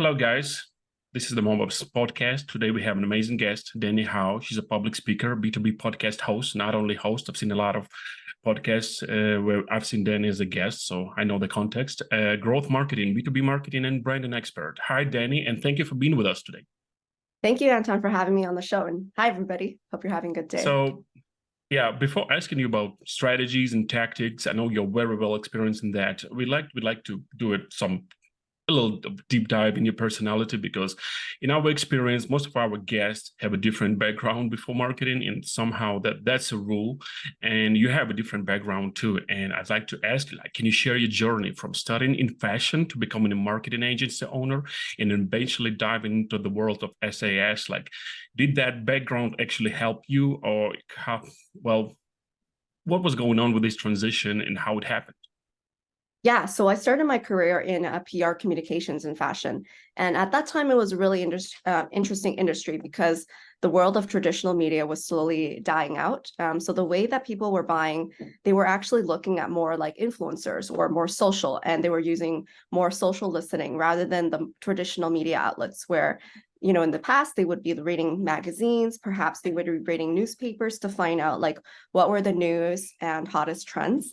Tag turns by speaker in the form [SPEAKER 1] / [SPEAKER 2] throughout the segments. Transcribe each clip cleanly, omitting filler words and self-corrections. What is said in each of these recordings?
[SPEAKER 1] Hello, guys. This is the Mobupps Podcast. Today we have an amazing guest, Dani Hao. She's a public speaker, B2B podcast host, not only host. I've seen a lot of podcasts where I've seen Dani as a guest, so I know the context. Growth marketing, B2B marketing, and branding expert. Hi, Dani, and thank you for being with us today.
[SPEAKER 2] Thank you, Anton, for having me on the show. And hi, everybody. Hope you're having a good day.
[SPEAKER 1] So, yeah, before asking you about strategies and tactics, I know you're very well experienced in that. We'd like to do a little deep dive in your personality, because in our experience, most of our guests have a different background before marketing, and somehow that's a rule. And you have a different background too. And I'd like to ask you, can you share your journey from studying in fashion to becoming a marketing agency owner and eventually diving into the world of SAS? Did that background actually help you, or what was going on with this transition and how it happened?
[SPEAKER 2] Yeah, so I started my career in PR communications and fashion. And at that time, it was a really interesting industry because the world of traditional media was slowly dying out. So the way that people were buying, they were actually looking at more like influencers or more social, and they were using more social listening rather than the traditional media outlets where, in the past, they would be reading magazines, perhaps they would be reading newspapers to find out what were the news and hottest trends.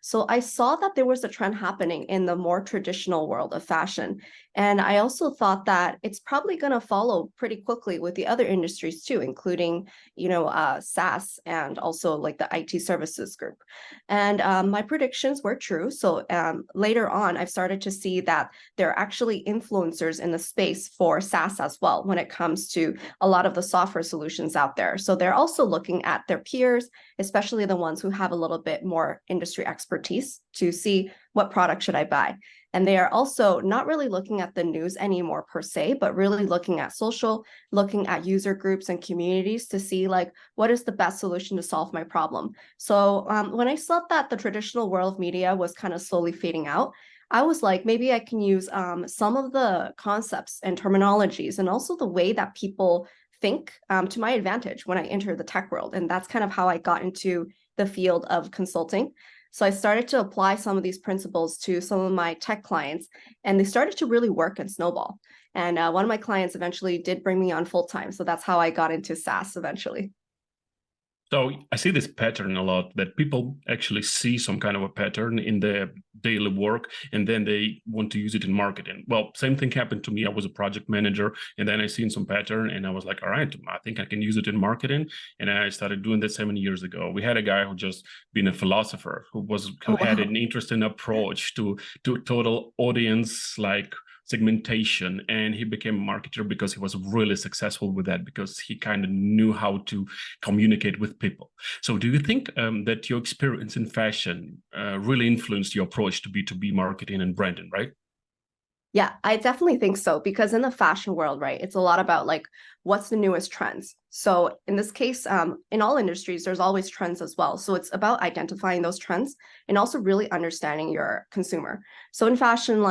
[SPEAKER 2] So I saw that there was a trend happening in the more traditional world of fashion. And I also thought that it's probably going to follow pretty quickly with the other industries too, including, SaaS and also the IT services group. And my predictions were true. So later on, I've started to see that there are actually influencers in the space for SaaS as well when it comes to a lot of the software solutions out there. So they're also looking at their peers, especially the ones who have a little bit more industry expertise, to see what product should I buy. And they are also not really looking at the news anymore per se, but really looking at social, looking at user groups and communities to see what is the best solution to solve my problem. So when I saw that the traditional world of media was kind of slowly fading out, I was like, maybe I can use some of the concepts and terminologies and also the way that people think to my advantage when I enter the tech world. And that's kind of how I got into the field of consulting. So I started to apply some of these principles to some of my tech clients, and they started to really work and snowball. And one of my clients eventually did bring me on full time. So that's how I got into SaaS eventually.
[SPEAKER 1] So I see this pattern a lot, that people actually see some kind of a pattern in their daily work, and then they want to use it in marketing. Well, same thing happened to me. I was a project manager, and then I seen some pattern, and I was like, all right, I think I can use it in marketing. And I started doing that 7 years ago. We had a guy who just been a philosopher who had an interesting approach to total audience segmentation, and he became a marketer because he was really successful with that, because he kind of knew how to communicate with people. So do you think that your experience in fashion really influenced your approach to B2B marketing and branding, right?
[SPEAKER 2] Yeah, I definitely think so, because in the fashion world, right, it's a lot about what's the newest trends. So in this case, in all industries, there's always trends as well. So it's about identifying those trends and also really understanding your consumer. So in fashion,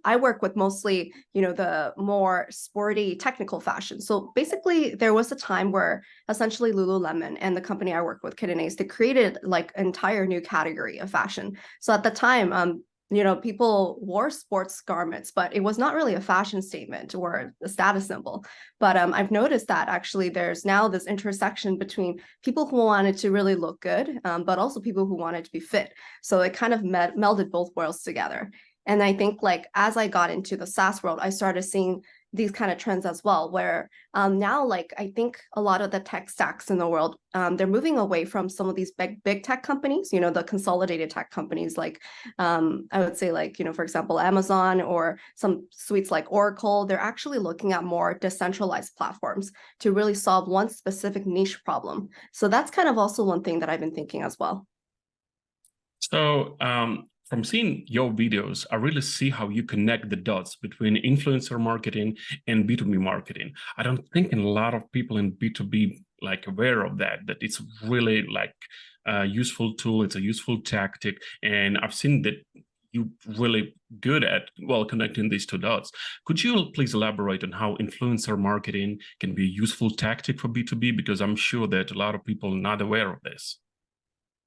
[SPEAKER 2] I work with mostly, the more sporty technical fashion. So basically, there was a time where essentially Lululemon and the company I work with, Kid Ace, they created an entire new category of fashion. So at the time, people wore sports garments, but it was not really a fashion statement or a status symbol. But I've noticed that actually there's now this intersection between people who wanted to really look good, but also people who wanted to be fit. So it kind of melded both worlds together. And I think as I got into the SaaS world, I started seeing these kind of trends as well, where now I think a lot of the tech stacks in the world, they're moving away from some of these big tech companies, the consolidated tech companies, I would say for example, Amazon or some suites like Oracle. They're actually looking at more decentralized platforms to really solve one specific niche problem. So that's kind of also one thing that I've been thinking as well.
[SPEAKER 1] So from seeing your videos, I really see how you connect the dots between influencer marketing and B2B marketing. I don't think a lot of people in B2B aware of that it's really a useful tool. It's a useful tactic. And I've seen that you're really good at, connecting these two dots. Could you please elaborate on how influencer marketing can be a useful tactic for B2B? Because I'm sure that a lot of people are not aware of this.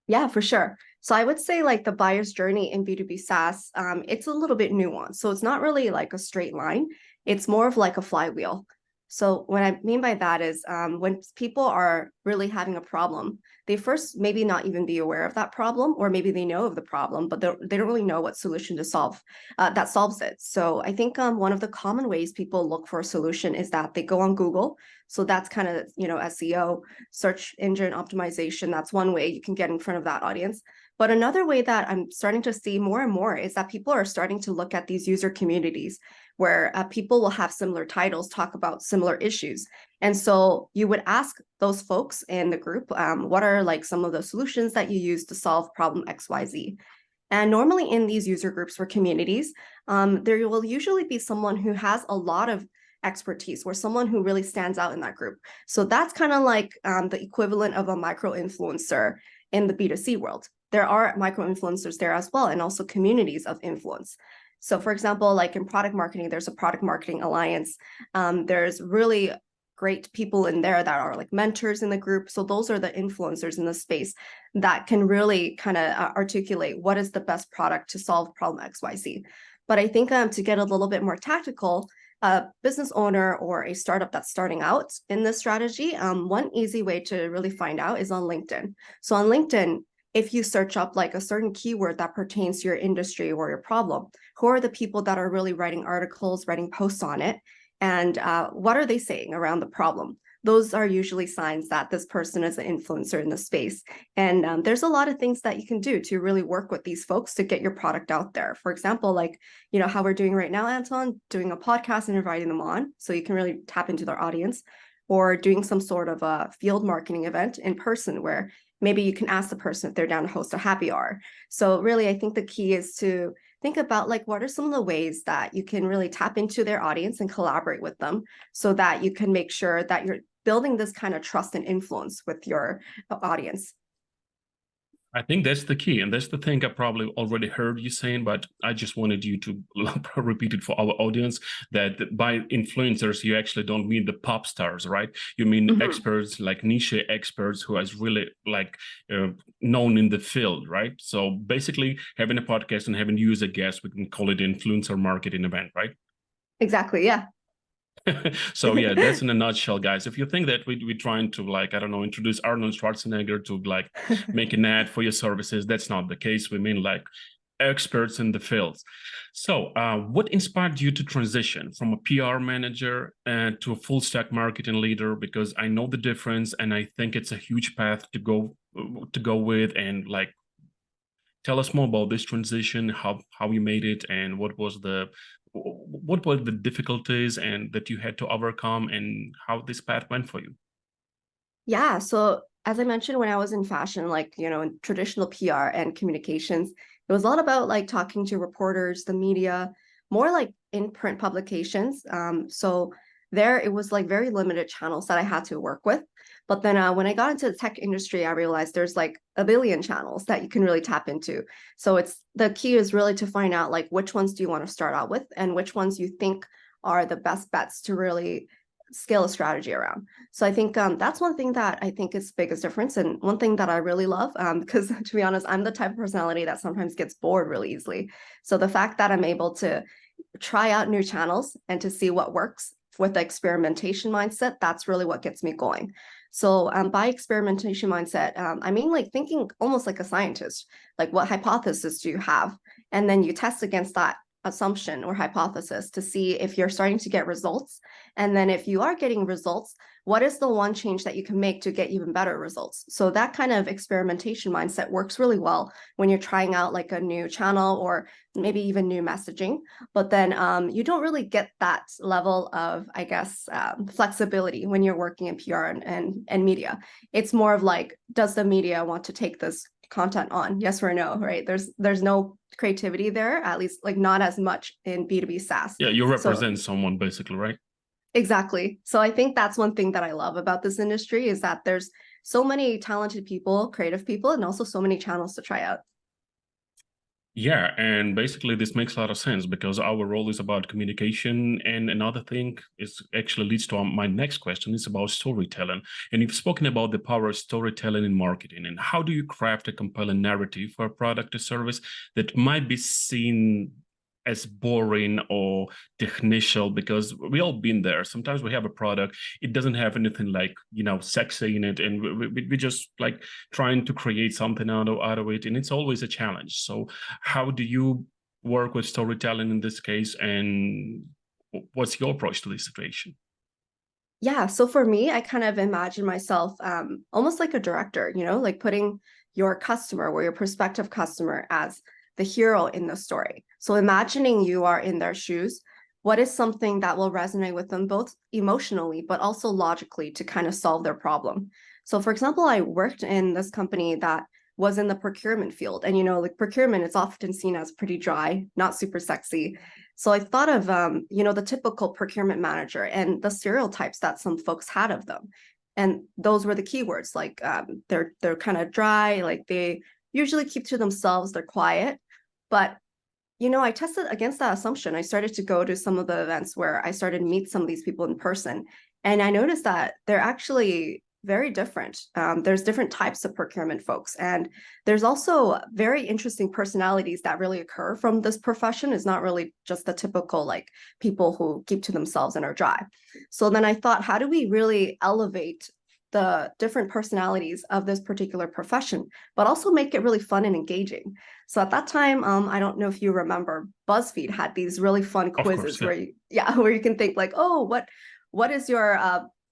[SPEAKER 2] Yeah, for sure. So I would say the buyer's journey in B2B SaaS, it's a little bit nuanced. So it's not really a straight line. It's more of like a flywheel. So what I mean by that is when people are really having a problem, they first maybe not even be aware of that problem, or maybe they know of the problem, but they don't really know what solution to solve that solves it. So I think one of the common ways people look for a solution is that they go on Google. So that's kind of, SEO, search engine optimization. That's one way you can get in front of that audience. But another way that I'm starting to see more and more is that people are starting to look at these user communities where people will have similar titles, talk about similar issues. And so you would ask those folks in the group, what are like some of the solutions that you use to solve problem XYZ? And normally in these user groups or communities, there will usually be someone who has a lot of expertise or someone who really stands out in that group. So that's kind of like the equivalent of a micro influencer in the B2C world. There are micro influencers there as well, and also communities of influence. So for example, like in product marketing, there's a product marketing alliance. There's really great people in there that are like mentors in the group. So those are the influencers in the space that can really kind of articulate what is the best product to solve problem XYZ. But I think to get a little bit more tactical, a business owner or a startup that's starting out in this strategy, one easy way to really find out is on LinkedIn. So on LinkedIn, if you search up like a certain keyword that pertains to your industry or your problem, who are the people that are really writing articles, writing posts on it, and what are they saying around the problem? Those are usually signs that this person is an influencer in the space. And there's a lot of things that you can do to really work with these folks to get your product out there. For example, like, how we're doing right now, Anton, doing a podcast and inviting them on so you can really tap into their audience, or doing some sort of a field marketing event in person where maybe you can ask the person if they're down to host a happy hour. So really, I think the key is to think about like, what are some of the ways that you can really tap into their audience and collaborate with them so that you can make sure that you're building this kind of trust and influence with your audience.
[SPEAKER 1] I think that's the key. And that's the thing I probably already heard you saying, but I just wanted you to repeat it for our audience, that by influencers, you actually don't mean the pop stars, right? You mean experts, like niche experts who is really like known in the field, right? So basically having a podcast and having you as a guest, we can call it influencer marketing event, right?
[SPEAKER 2] Exactly. Yeah.
[SPEAKER 1] So yeah, that's in a nutshell, guys. If you think that we're trying to, like, I don't know, introduce Arnold Schwarzenegger to like make an ad for your services, that's not the case. We mean like experts in the fields. So what inspired you to transition from a PR manager to a full stack marketing leader? Because I know the difference, and I think it's a huge path to go with. And like, tell us more about this transition, how you made it, and what were the difficulties and that you had to overcome, and how this path went for you?
[SPEAKER 2] Yeah. So as I mentioned, when I was in fashion, like, in traditional PR and communications, it was a lot about like talking to reporters, the media, more like in print publications. So there it was like very limited channels that I had to work with. But then when I got into the tech industry, I realized there's like a billion channels that you can really tap into. So the key is really to find out like which ones do you want to start out with and which ones you think are the best bets to really scale a strategy around. So I think that's one thing that I think is the biggest difference, and one thing that I really love, because to be honest, I'm the type of personality that sometimes gets bored really easily. So the fact that I'm able to try out new channels and to see what works with the experimentation mindset, that's really what gets me going. So by experimentation mindset, I mean like thinking almost like a scientist, like what hypothesis do you have? And then you test against that assumption or hypothesis to see if you're starting to get results. And then if you are getting results, what is the one change that you can make to get even better results? So that kind of experimentation mindset works really well when you're trying out like a new channel or maybe even new messaging. But then you don't really get that level of, I guess, flexibility when you're working in PR and media. It's more of like, does the media want to take this content on? Yes or no, right? There's no creativity there, at least like not as much in B2B SaaS.
[SPEAKER 1] Yeah, you represent someone basically, right?
[SPEAKER 2] Exactly. So I think that's one thing that I love about this industry is that there's so many talented people, creative people, and also so many channels to try out.
[SPEAKER 1] Yeah, and basically this makes a lot of sense because our role is about communication. And another thing is actually leads to my next question is about storytelling. And you've spoken about the power of storytelling in marketing. And how do you craft a compelling narrative for a product or service that might be seen as boring or technical, because we all been there. Sometimes we have a product, it doesn't have anything like, sexy in it, and we just like trying to create something out of it, and it's always a challenge. So how do you work with storytelling in this case, and what's your approach to this situation?
[SPEAKER 2] Yeah, so for me, I kind of imagine myself almost like a director, like putting your customer or your prospective customer as the hero in the story. So imagining you are in their shoes, what is something that will resonate with them both emotionally, but also logically to kind of solve their problem? So for example, I worked in this company that was in the procurement field. And, like procurement is often seen as pretty dry, not super sexy. So I thought of, the typical procurement manager and the stereotypes that some folks had of them. And those were the keywords, like they're kind of dry, like they usually keep to themselves, they're quiet. But I tested against that assumption. I started to go to some of the events where I started to meet some of these people in person. And I noticed that they're actually very different. There's different types of procurement folks. And there's also very interesting personalities that really occur from this profession. It's not really just the typical like people who keep to themselves and are dry. So then I thought, how do we really elevate the different personalities of this particular profession, but also make it really fun and engaging? So at that time, I don't know if you remember, BuzzFeed had these really fun
[SPEAKER 1] Of
[SPEAKER 2] quizzes
[SPEAKER 1] course, yeah.
[SPEAKER 2] where you can think like, oh, what is your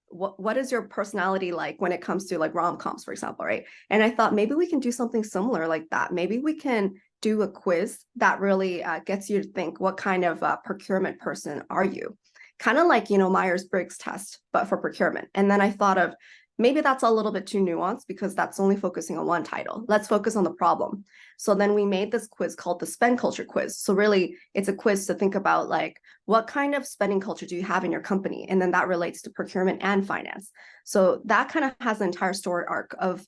[SPEAKER 2] what is your personality like when it comes to like rom-coms, for example, right? And I thought maybe we can do something similar like that. Maybe we can do a quiz that really gets you to think, what kind of procurement person are you? Kind of like, Myers-Briggs test, but for procurement. And then I thought of, maybe that's a little bit too nuanced because that's only focusing on one title. Let's focus on the problem. So then we made this quiz called the spend culture quiz. So really it's a quiz to think about like, what kind of spending culture do you have in your company? And then that relates to procurement and finance. So that kind of has an entire story arc of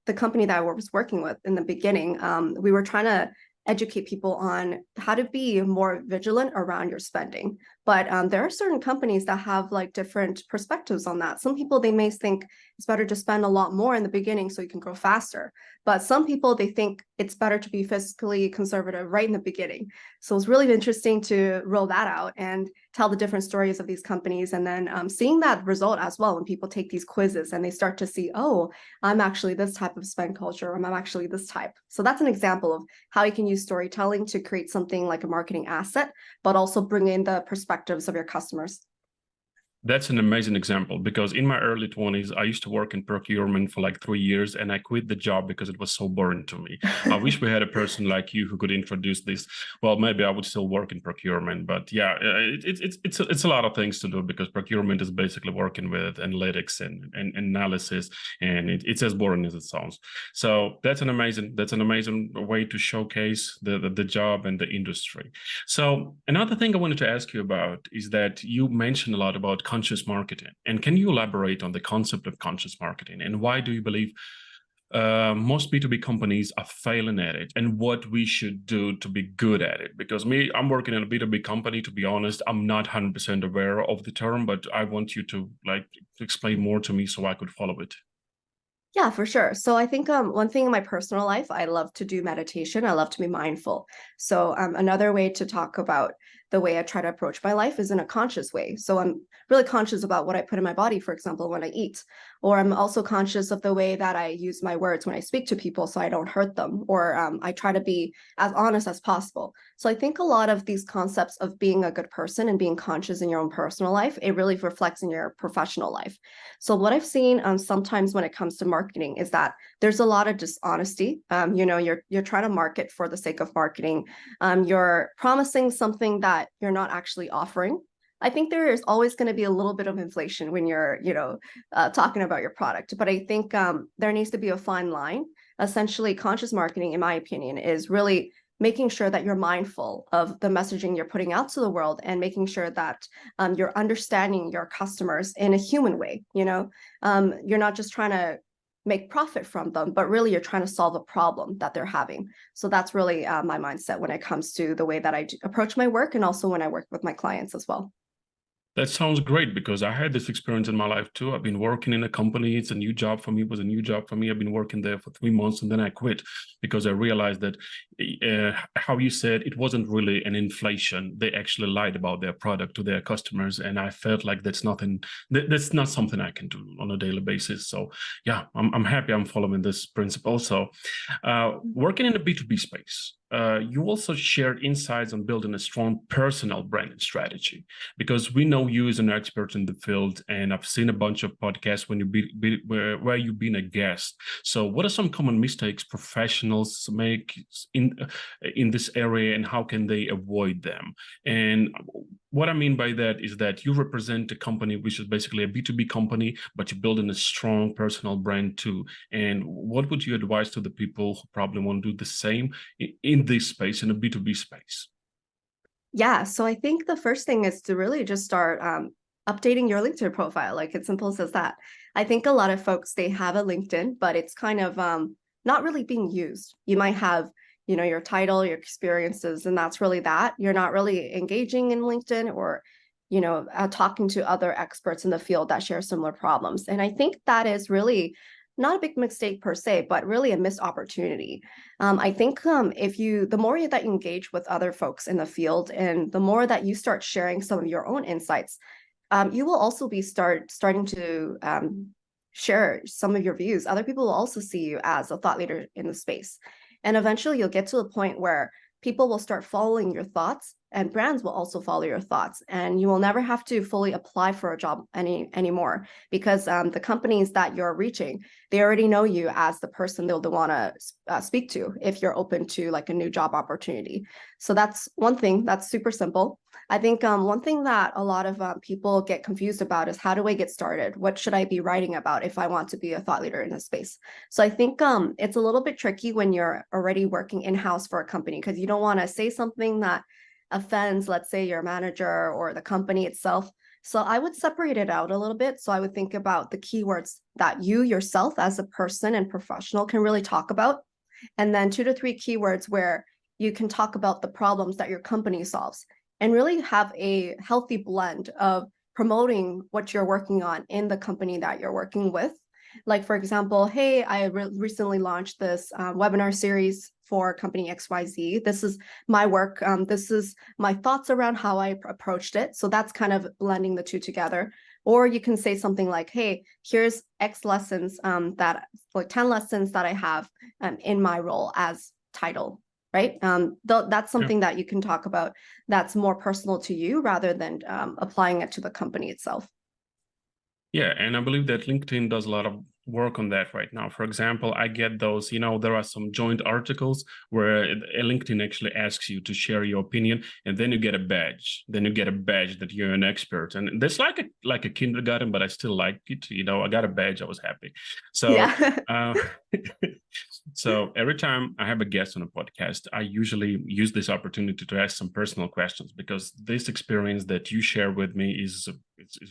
[SPEAKER 2] the company that I was working with in the beginning. We were trying to educate people on how to be more vigilant around your spending. But there are certain companies that have like different perspectives on that. Some people, they may think it's better to spend a lot more in the beginning so you can grow faster. But some people, they think it's better to be fiscally conservative right in the beginning. So it's really interesting to roll that out and tell the different stories of these companies. And then seeing that result as well, when people take these quizzes and they start to see, oh, I'm actually this type of spend culture, or I'm actually this type. So that's an example of how you can use storytelling to create something like a marketing asset, but also bring in the perspectives of your customers.
[SPEAKER 1] That's an amazing example, because in my early 20s, I used to work in procurement for like 3 years, and I quit the job because it was so boring to me. I wish we had a person like you who could introduce this. Well, maybe I would still work in procurement, but yeah, it's a lot of things to do, because procurement is basically working with analytics and analysis, and it's as boring as it sounds. So that's an amazing way to showcase the job and the industry. So another thing I wanted to ask you about is that you mentioned a lot about conscious marketing. And can you elaborate on the concept of conscious marketing, and why do you believe most B2B companies are failing at it, and what we should do to be good at it? Because I'm working in a B2B company. To be honest, I'm not 100% aware of the term, but I want you to explain more to me so I could follow it.
[SPEAKER 2] Yeah, for sure. So I think one thing in my personal life, I love to do meditation. I love to be mindful. So another way to talk about the way I try to approach my life is in a conscious way. So I'm really conscious about what I put in my body, for example, when I eat, or I'm also conscious of the way that I use my words when I speak to people so I don't hurt them, or I try to be as honest as possible. So I think a lot of these concepts of being a good person and being conscious in your own personal life, it really reflects in your professional life. So what I've seen sometimes when it comes to marketing is that there's a lot of dishonesty. You're trying to market for the sake of marketing. You're promising something that you're not actually offering. I think there is always going to be a little bit of inflation when you're, talking about your product. But I think there needs to be a fine line. Essentially, conscious marketing, in my opinion, is really making sure that you're mindful of the messaging you're putting out to the world, and making sure that you're understanding your customers in a human way. You're not just trying to make profit from them, but really you're trying to solve a problem that they're having. So that's really my mindset when it comes to the way that I approach my work, and also when I work with my clients as well.
[SPEAKER 1] That sounds great, because I had this experience in my life too. I've been working in a company. It's a new job for me. It was a new job for me. I've been working there for 3 months, and then I quit because I realized that how you said it wasn't really an inflation. They actually lied about their product to their customers, and I felt like that's not something I can do on a daily basis. So yeah, I'm happy I'm following this principle. So working in the B2B space, you also shared insights on building a strong personal branding strategy, because we know you as an expert in the field, and I've seen a bunch of podcasts when where you've been a guest. So what are some common mistakes professionals make in this area, and how can they avoid them? And what I mean by that is that you represent a company which is basically a B2B company, but you're building a strong personal brand too. And what would you advise to the people who probably want to do the same in this space, in a B2B space?
[SPEAKER 2] Yeah, so I think the first thing is to really just start updating your LinkedIn profile. Like, it's simple as that. I think a lot of folks, they have a LinkedIn, but it's kind of not really being used. You might have, your title, your experiences, and that's really that. You're not really engaging in LinkedIn or, talking to other experts in the field that share similar problems. And I think that is really not a big mistake per se, but really a missed opportunity. I think the more that you engage with other folks in the field, and the more that you start sharing some of your own insights, you will also be starting to share some of your views. Other people will also see you as a thought leader in the space. And eventually you'll get to a point where people will start following your thoughts, and brands will also follow your thoughts, and you will never have to fully apply for a job anymore, because the companies that you're reaching, they already know you as the person they'll want to speak to if you're open to like a new job opportunity. So that's one thing that's super simple. I think one thing that a lot of people get confused about is, how do I get started? What should I be writing about if I want to be a thought leader in this space? So I think it's a little bit tricky when you're already working in-house for a company, because you don't want to say something that offends, let's say, your manager or the company itself. So I would separate it out a little bit. So I would think about the keywords that you yourself as a person and professional can really talk about, and then 2 to 3 keywords where you can talk about the problems that your company solves, and really have a healthy blend of promoting what you're working on in the company that you're working with. Like, for example, hey, I recently launched this webinar series for company XYZ. This is my work. This is my thoughts around how I approached it. So that's kind of blending the two together. Or you can say something like, hey, here's X lessons, that like 10 lessons that I have in my role as title, right? That's something that you can talk about that's more personal to you, rather than applying it to the company itself.
[SPEAKER 1] Yeah, and I believe that LinkedIn does a lot of work on that right now. For example, I get those, there are some joint articles where LinkedIn actually asks you to share your opinion, and then you get a badge. Then you get a badge that you're an expert. And that's like a kindergarten, but I still like it. I got a badge, I was happy. So
[SPEAKER 2] Yeah.
[SPEAKER 1] so every time I have a guest on a podcast, I usually use this opportunity to ask some personal questions, because this experience that you share with me is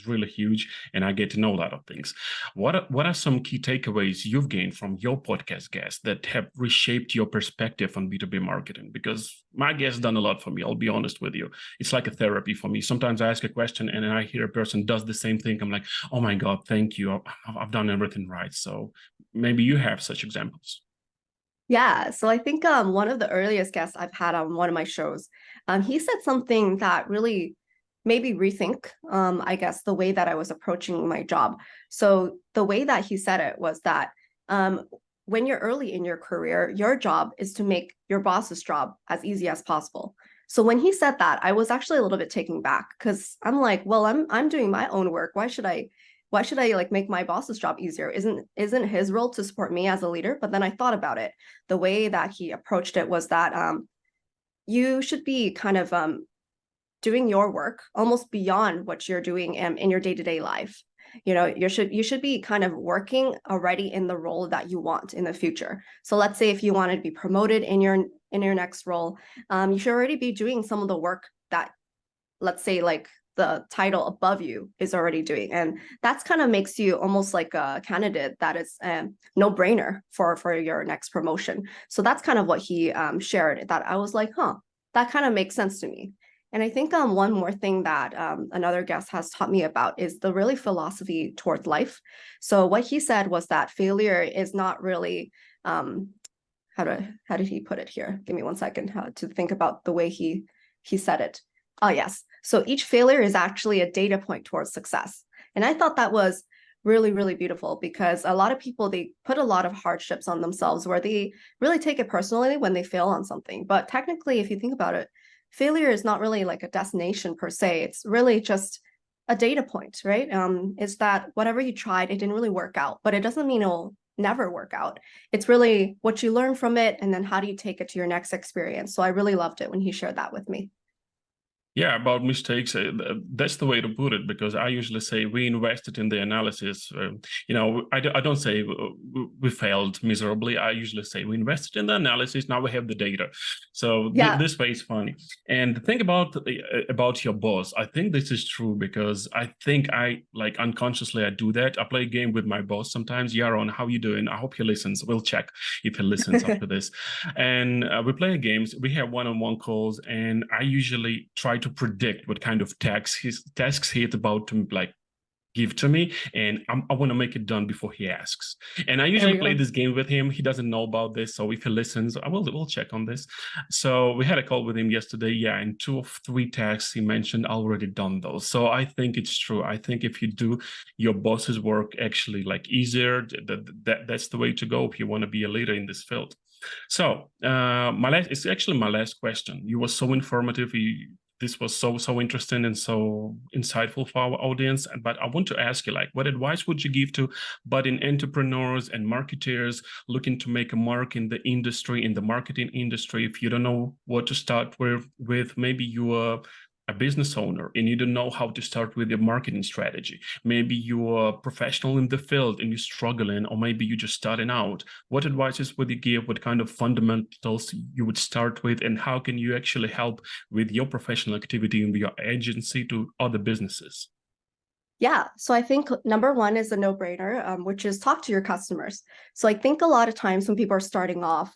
[SPEAKER 1] really huge, and I get to know a lot of things. What are some key takeaways you've gained from your podcast guests that have reshaped your perspective on B2B marketing? Because my guests done a lot for me, I'll be honest with you. It's like a therapy for me. Sometimes I ask a question and I hear a person does the same thing. I'm like, oh my God, thank you. I've done everything right. So maybe you have such examples.
[SPEAKER 2] Yeah, so I think one of the earliest guests I've had on one of my shows, he said something that really made me rethink, I guess, the way that I was approaching my job. So the way that he said it was that when you're early in your career, your job is to make your boss's job as easy as possible. So when he said that, I was actually a little bit taken back, because I'm like, well, I'm doing my own work. Why should I like make my boss's job easier? Isn't his role to support me as a leader? But then I thought about it. The way that he approached it was that you should be kind of doing your work almost beyond what you're doing in your day-to-day life. You should be kind of working already in the role that you want in the future. So let's say if you wanted to be promoted in your next role, you should already be doing some of the work that, let's say, like the title above you is already doing. And that's kind of makes you almost like a candidate that is a no-brainer for your next promotion. So that's kind of what he shared, that I was like, that kind of makes sense to me. And I think one more thing that another guest has taught me about is the really philosophy towards life. So what he said was that failure is not really how did he put it here? Give me 1 second to think about the way he said it. Oh, yes. So each failure is actually a data point towards success. And I thought that was really, really beautiful, because a lot of people, they put a lot of hardships on themselves where they really take it personally when they fail on something. But technically, if you think about it, failure is not really like a destination per se. It's really just a data point, right? Is that whatever you tried, it didn't really work out, but it doesn't mean it'll never work out. It's really what you learn from it, and then how do you take it to your next experience. So I really loved it when he shared that with me.
[SPEAKER 1] Yeah, about mistakes, that's the way to put it, because I usually say we invested in the analysis. I don't say we failed miserably. I usually say we invested in the analysis. Now we have the data. So
[SPEAKER 2] Yeah.
[SPEAKER 1] this way is funny. And the thing about your boss, I think this is true, because I think I like unconsciously I do that. I play a game with my boss sometimes. Yaron, how you doing? I hope he listens. We'll check if he listens after this. And we play games. We have one-on-one calls, and I usually try to predict what kind of tasks he's about to give to me, and I want to make it done before he asks. And I usually play this game with him. He doesn't know about this, so if he listens, we'll check on this. So we had a call with him yesterday. Yeah, and 2 of 3 tasks he mentioned, I already done those. So I think it's true. I think if you do your boss's work actually like easier, that's the way to go if you want to be a leader in this field. So it's actually my last question. You were so informative. This was so interesting and so insightful for our audience. But I want to ask you, like, what advice would you give to budding entrepreneurs and marketers looking to make a mark in the industry, in the marketing industry? If you don't know what to start with maybe you are a business owner and you don't know how to start with your marketing strategy. Maybe you're a professional in the field and you're struggling, or maybe you're just starting out. What advices would you give? What kind of fundamentals you would start with? And how can you actually help with your professional activity and your agency to other businesses?
[SPEAKER 2] Yeah, so I think number one is a no-brainer, which is talk to your customers. So I think a lot of times when people are starting off,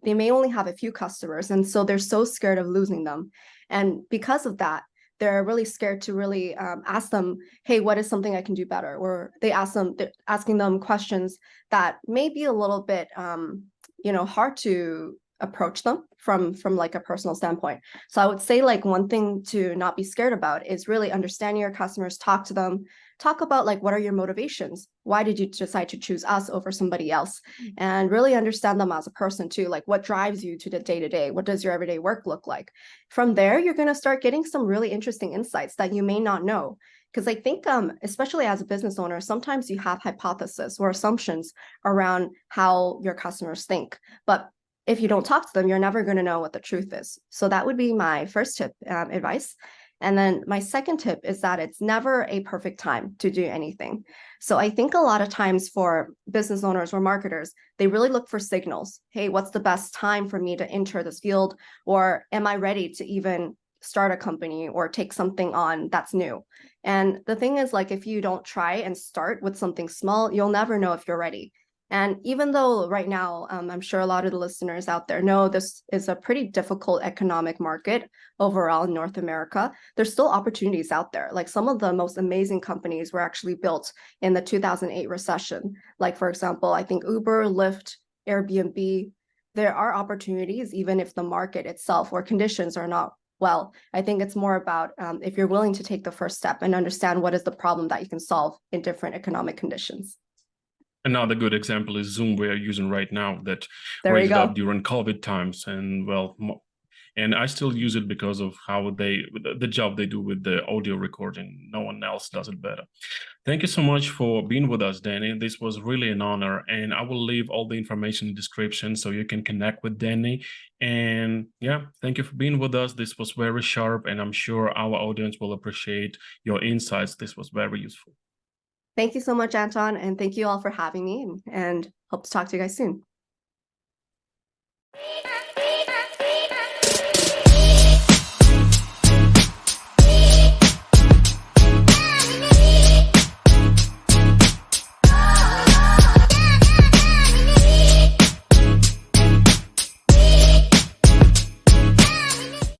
[SPEAKER 2] they may only have a few customers, and so they're so scared of losing them. And because of that, they're really scared to really ask them, hey, what is something I can do better? Or they're asking them questions that may be a little bit, hard to approach them from like a personal standpoint. So I would say like one thing to not be scared about is really understanding your customers, talk to them, talk about like what are your motivations? Why did you decide to choose us over somebody else? And really understand them as a person too, like what drives you to the day-to-day? What does your everyday work look like? From there, you're going to start getting some really interesting insights that you may not know. Because I think, especially as a business owner, sometimes you have hypotheses or assumptions around how your customers think. But if you don't talk to them, you're never going to know what the truth is. So that would be my first tip, advice. And then my second tip is that it's never a perfect time to do anything. So I think a lot of times for business owners or marketers, they really look for signals. Hey, what's the best time for me to enter this field? Or am I ready to even start a company or take something on that's new? And the thing is, like, if you don't try and start with something small, you'll never know if you're ready. And even though right now, I'm sure a lot of the listeners out there know this is a pretty difficult economic market overall in North America, there's still opportunities out there. Like some of the most amazing companies were actually built in the 2008 recession. Like, for example, I think Uber, Lyft, Airbnb, there are opportunities even if the market itself or conditions are not well. I think it's more about if you're willing to take the first step and understand what is the problem that you can solve in different economic conditions.
[SPEAKER 1] Another good example is Zoom we are using right now that
[SPEAKER 2] There you
[SPEAKER 1] raised
[SPEAKER 2] go.
[SPEAKER 1] up during COVID times. And I still use it because of how the job they do with the audio recording. No one else does it better. Thank you so much for being with us, Dani. This was really an honor. And I will leave all the information in the description so you can connect with Dani. And yeah, thank you for being with us. This was very sharp, and I'm sure our audience will appreciate your insights. This was very useful.
[SPEAKER 2] Thank you so much, Anton, and thank you all for having me, and hope to talk to you guys soon.